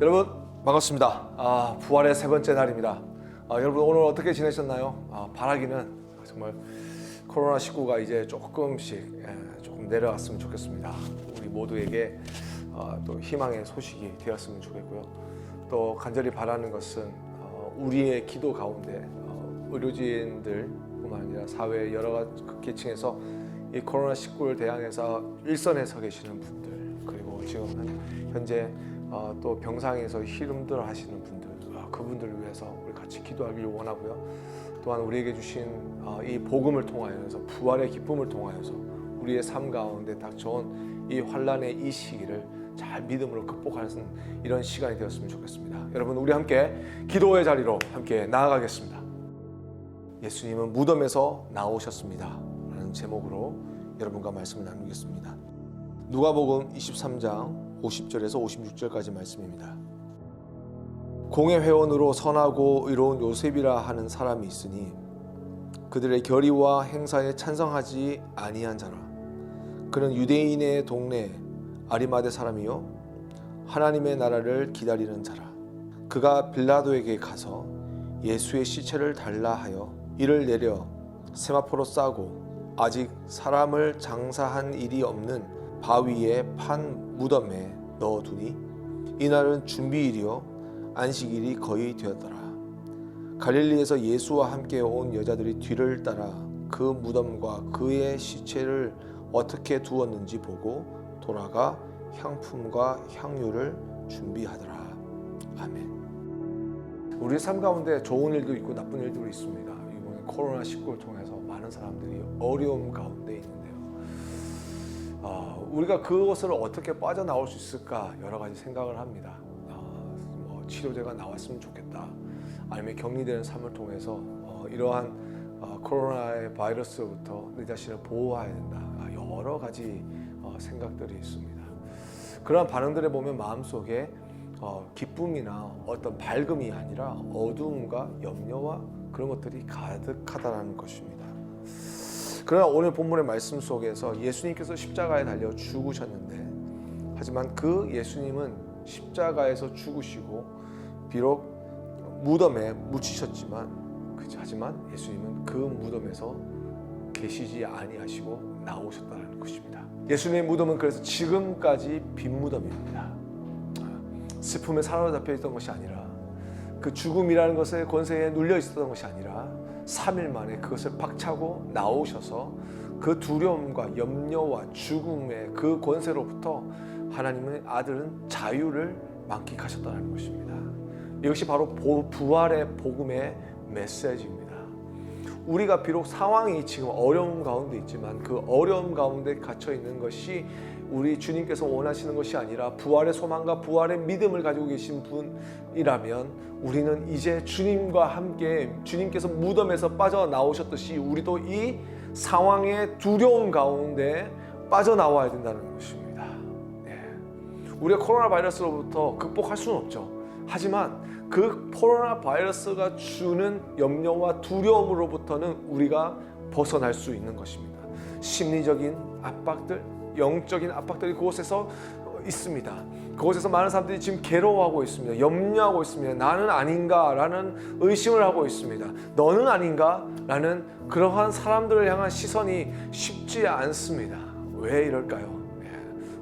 여러분 반갑습니다. 부활의 세 번째 날입니다. 여러분 오늘 어떻게 지내셨나요? 바라기는 정말 코로나19가 이제 조금씩 조금 내려왔으면 좋겠습니다. 우리 모두에게 또 희망의 소식이 되었으면 좋겠고요. 또 간절히 바라는 것은 우리의 기도 가운데 의료진들뿐만 아니라 사회 여러 계층에서 이 코로나19를 대항해서 일선에 서 계시는 분들, 그리고 지금 현재 또 병상에서 힘들어 하시는 분들, 그분들을 위해서 우리 같이 기도하길 원하고요. 또한 우리에게 주신 이 복음을 통하여서, 부활의 기쁨을 통하여서 우리의 삶 가운데 닥쳐온 이 환난의 이 시기를 잘 믿음으로 극복하는 이런 시간이 되었으면 좋겠습니다. 여러분 우리 함께 기도의 자리로 함께 나아가겠습니다. 예수님은 무덤에서 나오셨습니다 라는 제목으로 여러분과 말씀을 나누겠습니다. 누가복음 23장 50절에서 56절까지 말씀입니다. 공회 회원으로 선하고 의로운 요셉이라 하는 사람이 있으니 그들의 결의와 행사에 찬성하지 아니한 자라. 그는 유대인의 동네 아리마대 사람이요 하나님의 나라를 기다리는 자라. 그가 빌라도에게 가서 예수의 시체를 달라 하여 이를 내려 세마포로 싸고 아직 사람을 장사한 일이 없는 바위에 판 무덤에 넣어두니 이날은 준비일이요 안식일이 거의 되었더라. 갈릴리에서 예수와 함께 온 여자들이 뒤를 따라 그 무덤과 그의 시체를 어떻게 두었는지 보고 돌아가 향품과 향유를 준비하더라. 아멘. 우리 삶 가운데 좋은 일도 있고 나쁜 일도 있습니다. 이번에 코로나19를 통해서 많은 사람들이 어려움 가운데 있는데요. 우리가 그것을 어떻게 빠져나올 수 있을까 여러 가지 생각을 합니다. 치료제가 나왔으면 좋겠다. 아니면 격리되는 삶을 통해서 이러한 코로나의 바이러스로부터 내 자신을 보호해야 된다. 여러 가지 생각들이 있습니다. 그러한 반응들에 보면 마음속에 기쁨이나 어떤 밝음이 아니라 어두움과 염려와 그런 것들이 가득하다는 것입니다. 그러나 오늘 본문의 말씀 속에서 예수님께서 십자가에 달려 죽으셨는데, 하지만 그 예수님은 십자가에서 죽으시고 비록 무덤에 묻히셨지만, 하지만 예수님은 그 무덤에서 계시지 아니하시고 나오셨다는 것입니다. 예수님의 무덤은 그래서 지금까지 빈 무덤입니다. 슬픔에 사로잡혀 있던 것이 아니라, 그 죽음이라는 것의 권세에 눌려 있었던 것이 아니라 3일 만에 그것을 박차고 나오셔서 그 두려움과 염려와 죽음의 그 권세로부터 하나님의 아들은 자유를 만끽하셨다는 것입니다. 이것이 바로 부활의 복음의 메시지입니다. 우리가 비록 상황이 지금 어려움 가운데 있지만 그 어려움 가운데 갇혀 있는 것이 우리 주님께서 원하시는 것이 아니라 부활의 소망과 부활의 믿음을 가지고 계신 분이라면 우리는 이제 주님과 함께 주님께서 무덤에서 빠져나오셨듯이 우리도 이 상황의 두려움 가운데 빠져나와야 된다는 것입니다. 우리가 코로나 바이러스로부터 극복할 수는 없죠. 하지만 그 코로나 바이러스가 주는 염려와 두려움으로부터는 우리가 벗어날 수 있는 것입니다. 심리적인 압박들, 영적인 압박들이 그곳에서 있습니다. 그곳에서 많은 사람들이 지금 괴로워하고 있습니다. 염려하고 있습니다. 나는 아닌가라는 의심을 하고 있습니다. 너는 아닌가라는 그러한 사람들을 향한 시선이 쉽지 않습니다. 왜 이럴까요?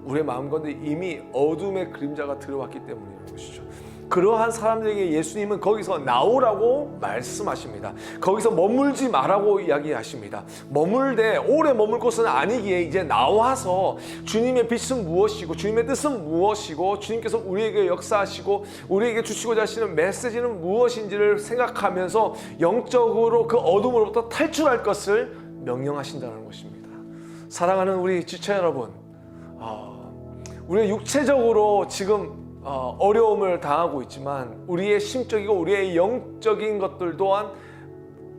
우리의 마음 가운데 이미 어둠의 그림자가 들어왔기 때문인 것이죠. 그러한 사람들에게 예수님은 거기서 나오라고 말씀하십니다. 거기서 머물지 말라고 이야기하십니다. 머물되 오래 머물 곳은 아니기에 이제 나와서 주님의 빛은 무엇이고 주님의 뜻은 무엇이고 주님께서 우리에게 역사하시고 우리에게 주시고자 하시는 메시지는 무엇인지를 생각하면서 영적으로 그 어둠으로부터 탈출할 것을 명령하신다는 것입니다. 사랑하는 우리 지체 여러분, 우리가 육체적으로 지금 어려움을 당하고 있지만 우리의 심적이고 우리의 영적인 것들 또한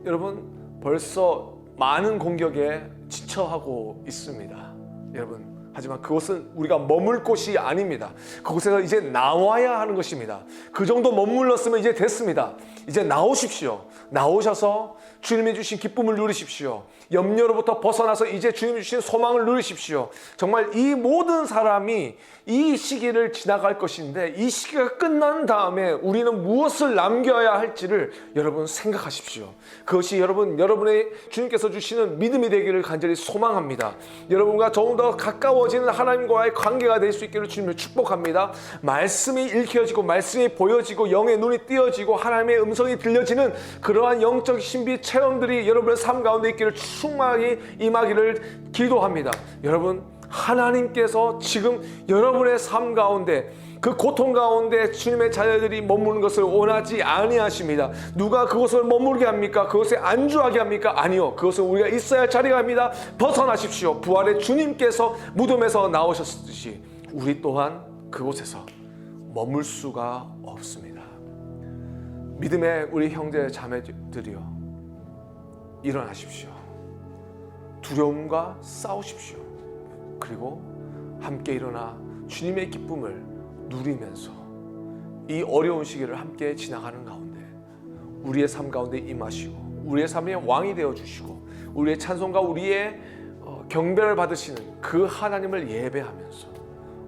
여러분 벌써 많은 공격에 지쳐하고 있습니다. 여러분 하지만 그것은 우리가 머물 곳이 아닙니다. 그곳에서 이제 나와야 하는 것입니다. 그 정도 머물렀으면 이제 됐습니다. 이제 나오십시오. 나오셔서 주님이 주신 기쁨을 누리십시오. 염려로부터 벗어나서 이제 주님이 주신 소망을 누리십시오. 정말 이 모든 사람이 이 시기를 지나갈 것인데, 이 시기가 끝난 다음에 우리는 무엇을 남겨야 할지를 여러분 생각하십시오. 그것이 여러분의 주님께서 주시는 믿음이 되기를 간절히 소망합니다. 여러분과 조금 더 가까워지는 하나님과의 관계가 될 수 있기를 주님을 축복합니다. 말씀이 읽혀지고 말씀이 보여지고 영의 눈이 띄어지고 하나님의 음성이 들려지는 그러한 영적 신비 체험들이 여러분의 삶 가운데 있기를 충만히 임하기를 기도합니다. 여러분, 하나님께서 지금 여러분의 삶 가운데, 그 고통 가운데 주님의 자녀들이 머무는 것을 원하지 아니하십니다. 누가 그것을 머무르게 합니까? 그것에 안주하게 합니까? 아니요, 그것은 우리가 있어야 할 자리가 아닙니다. 벗어나십시오. 부활의 주님께서 무덤에서 나오셨듯이 우리 또한 그곳에서 머물 수가 없습니다. 믿음의 우리 형제 자매들이여, 일어나십시오. 두려움과 싸우십시오. 그리고 함께 일어나 주님의 기쁨을 누리면서 이 어려운 시기를 함께 지나가는 가운데 우리의 삶 가운데 임하시고 우리의 삶의 왕이 되어주시고 우리의 찬송과 우리의 경배를 받으시는 그 하나님을 예배하면서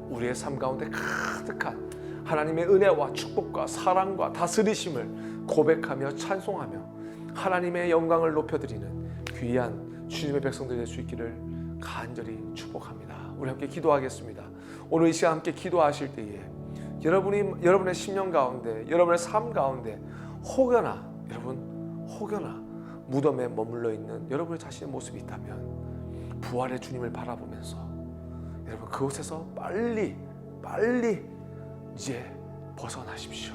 우리의 삶 가운데 가득한 하나님의 은혜와 축복과 사랑과 다스리심을 고백하며 찬송하며 하나님의 영광을 높여드리는 귀한 주님의 백성들이 될 수 있기를 간절히 축복합니다. 우리 함께 기도하겠습니다. 오늘 이 시간 함께 기도하실 때에 여러분의 심령 가운데, 여러분의 삶 가운데 혹여나 무덤에 머물러 있는 여러분의 자신의 모습이 있다면 부활의 주님을 바라보면서 여러분 그곳에서 빨리 이제 벗어나십시오.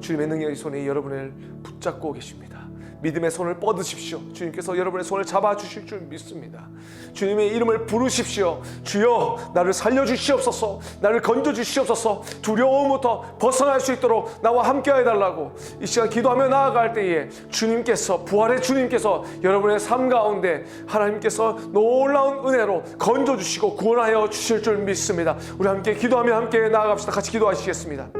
주님의 능력의 손이 여러분을 붙잡고 계십니다. 믿음의 손을 뻗으십시오. 주님께서 여러분의 손을 잡아주실 줄 믿습니다. 주님의 이름을 부르십시오. 주여, 나를 살려주시옵소서, 나를 건져주시옵소서. 두려움부터 벗어날 수 있도록 나와 함께 해달라고 이 시간 기도하며 나아갈 때에 주님께서, 부활의 주님께서 여러분의 삶 가운데 하나님께서 놀라운 은혜로 건져주시고 구원하여 주실 줄 믿습니다. 우리 함께 기도하며 함께 나아갑시다. 같이 기도하시겠습니다.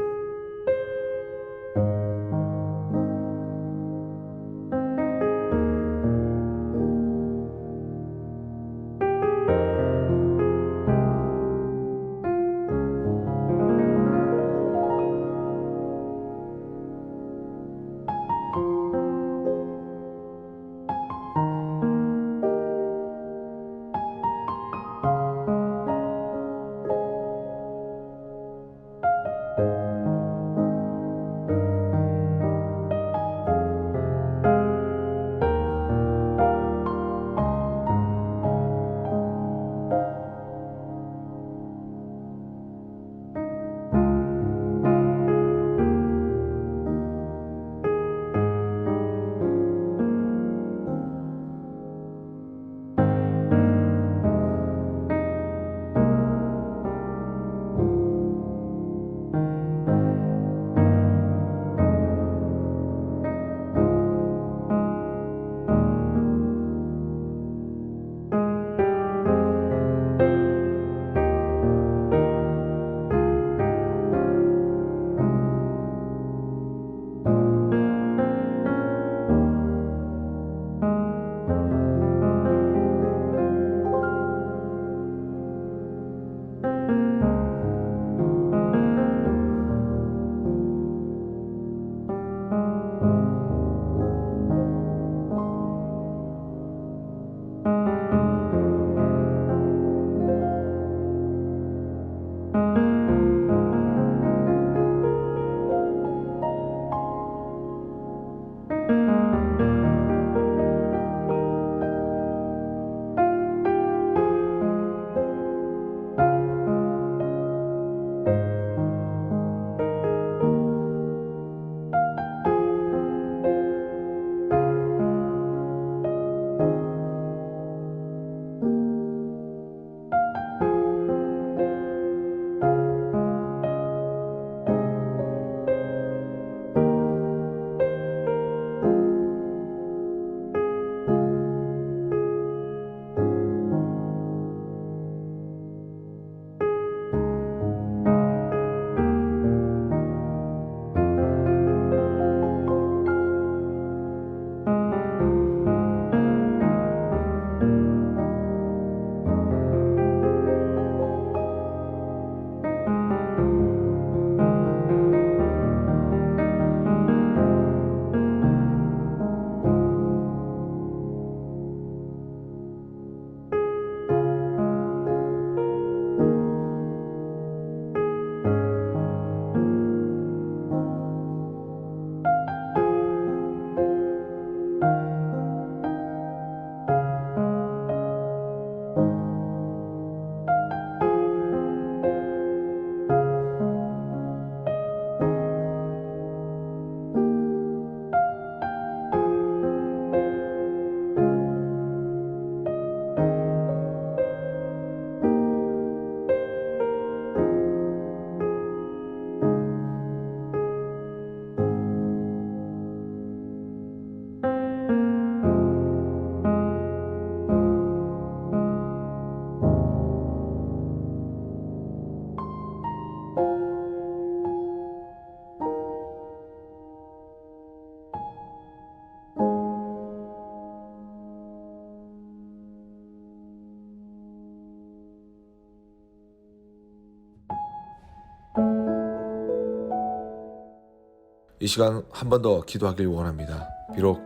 이 시간 한 번 더 기도하길 원합니다. 비록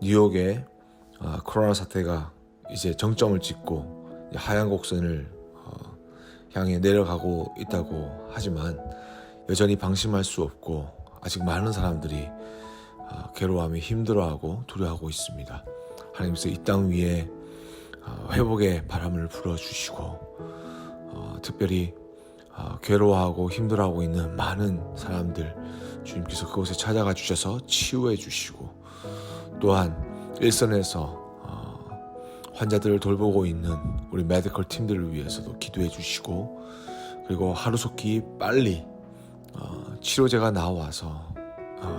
뉴욕의 코로나 사태가 이제 정점을 찍고 하향 곡선을 향해 내려가고 있다고 하지만 여전히 방심할 수 없고 아직 많은 사람들이 괴로워하며 힘들어하고 두려워하고 있습니다. 하나님께서 이 땅 위에 회복의 바람을 불어주시고 특별히 괴로워하고 힘들어하고 있는 많은 사람들 주님께서 그곳에 찾아가 주셔서 치유해 주시고 또한 일선에서 환자들을 돌보고 있는 우리 메디컬 팀들을 위해서도 기도해 주시고 그리고 하루속히 빨리 치료제가 나와서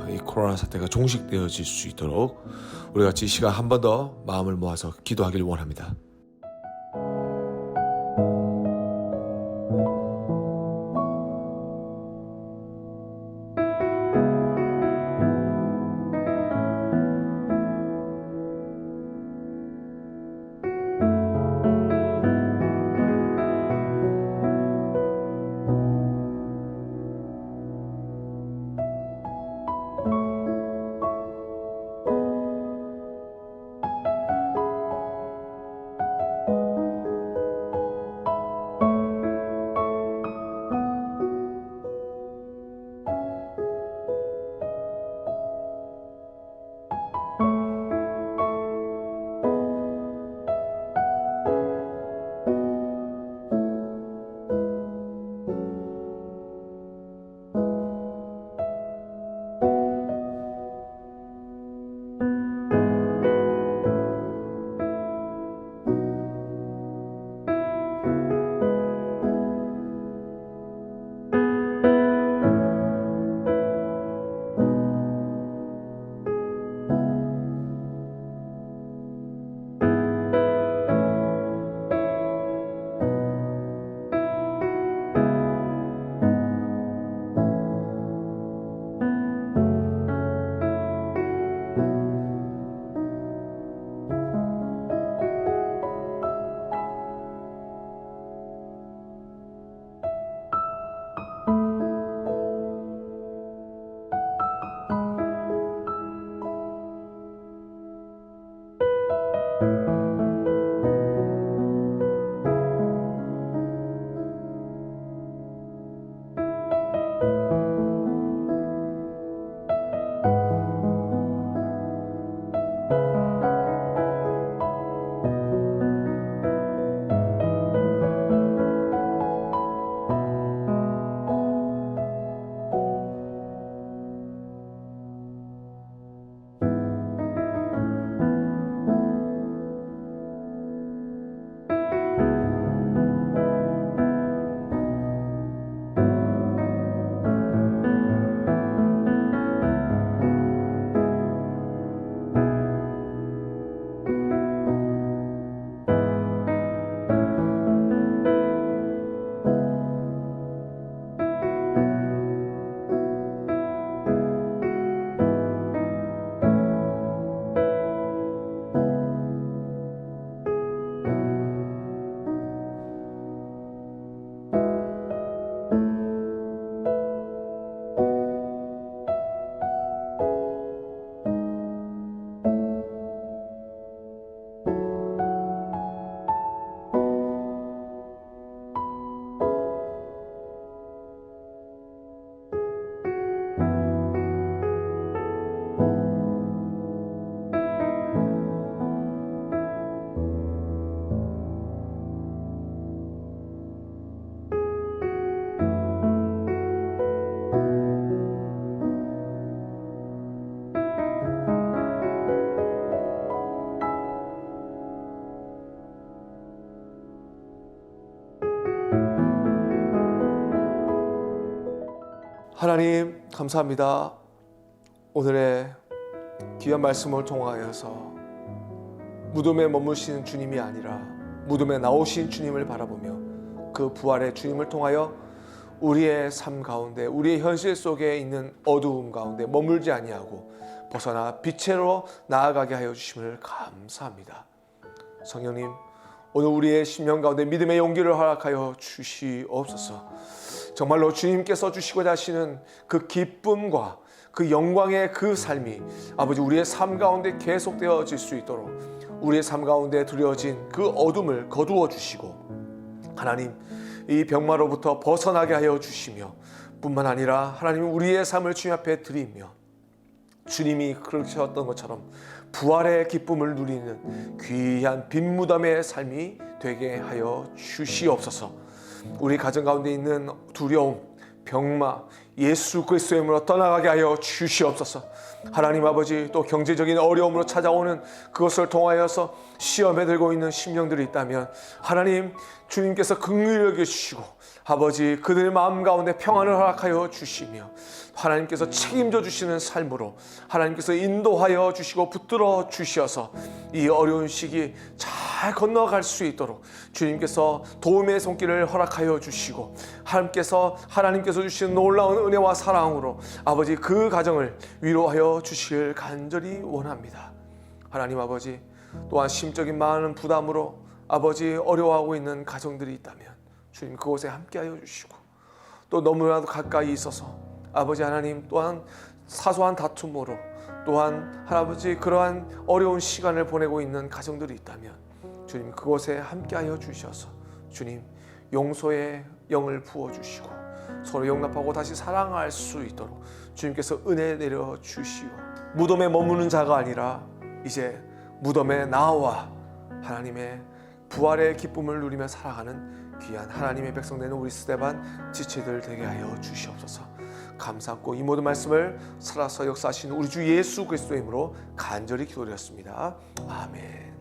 이 코로나 사태가 종식되어질 수 있도록 우리 같이 이 시간 한 번 더 마음을 모아서 기도하길 원합니다. 하나님 감사합니다. 오늘의 귀한 말씀을 통하여서 무덤에 머무시는 주님이 아니라 무덤에 나오신 주님을 바라보며 그 부활의 주님을 통하여 우리의 삶 가운데 우리의 현실 속에 있는 어두움 가운데 머물지 아니하고 벗어나 빛으로 나아가게 하여 주심을 감사합니다. 성령님, 오늘 우리의 심령 가운데 믿음의 용기를 허락하여 주시옵소서. 정말로 주님께서 주시고자 하시는 그 기쁨과 그 영광의 그 삶이 아버지 우리의 삶 가운데 계속되어질 수 있도록 우리의 삶 가운데 두려워진 그 어둠을 거두어 주시고 하나님 이 병마로부터 벗어나게 하여 주시며 뿐만 아니라 하나님 우리의 삶을 주님 앞에 드리며 주님이 그러셨던 것처럼 부활의 기쁨을 누리는 귀한 빈무덤의 삶이 되게 하여 주시옵소서. 우리 가정 가운데 있는 두려움, 병마, 예수 그리스도의 이름으로 떠나가게 하여 주시옵소서. 하나님 아버지 또 경제적인 어려움으로 찾아오는 그것을 통하여서 시험에 들고 있는 심령들이 있다면 하나님 주님께서 긍휼히 여겨주시고 아버지 그들의 마음 가운데 평안을 허락하여 주시며 하나님께서 책임져 주시는 삶으로 하나님께서 인도하여 주시고 붙들어 주셔서 이 어려운 시기 잘 건너갈 수 있도록 주님께서 도움의 손길을 허락하여 주시고 하나님께서 주시는 놀라운 은혜와 사랑으로 아버지 그 가정을 위로하여 주시길 간절히 원합니다. 하나님 아버지 또한 심적인 많은 부담으로 아버지 어려워하고 있는 가정들이 있다면 주님 그곳에 함께하여 주시고 또 너무나도 가까이 있어서 아버지 하나님 또한 사소한 다툼으로 또한 할아버지 그러한 어려운 시간을 보내고 있는 가정들이 있다면 주님 그곳에 함께하여 주셔서 주님 용서의 영을 부어주시고 서로 용납하고 다시 사랑할 수 있도록 주님께서 은혜 내려 주시오. 무덤에 머무는 자가 아니라 이제 무덤에 나와 하나님의 부활의 기쁨을 누리며 살아가는 귀한 하나님의 백성 되는 우리 스데반 지체들 되게 하여 주시옵소서. 감사하고 이 모든 말씀을 살아서 역사하시는 우리 주 예수 그리스도의 이름으로 간절히 기도드렸습니다. 아멘.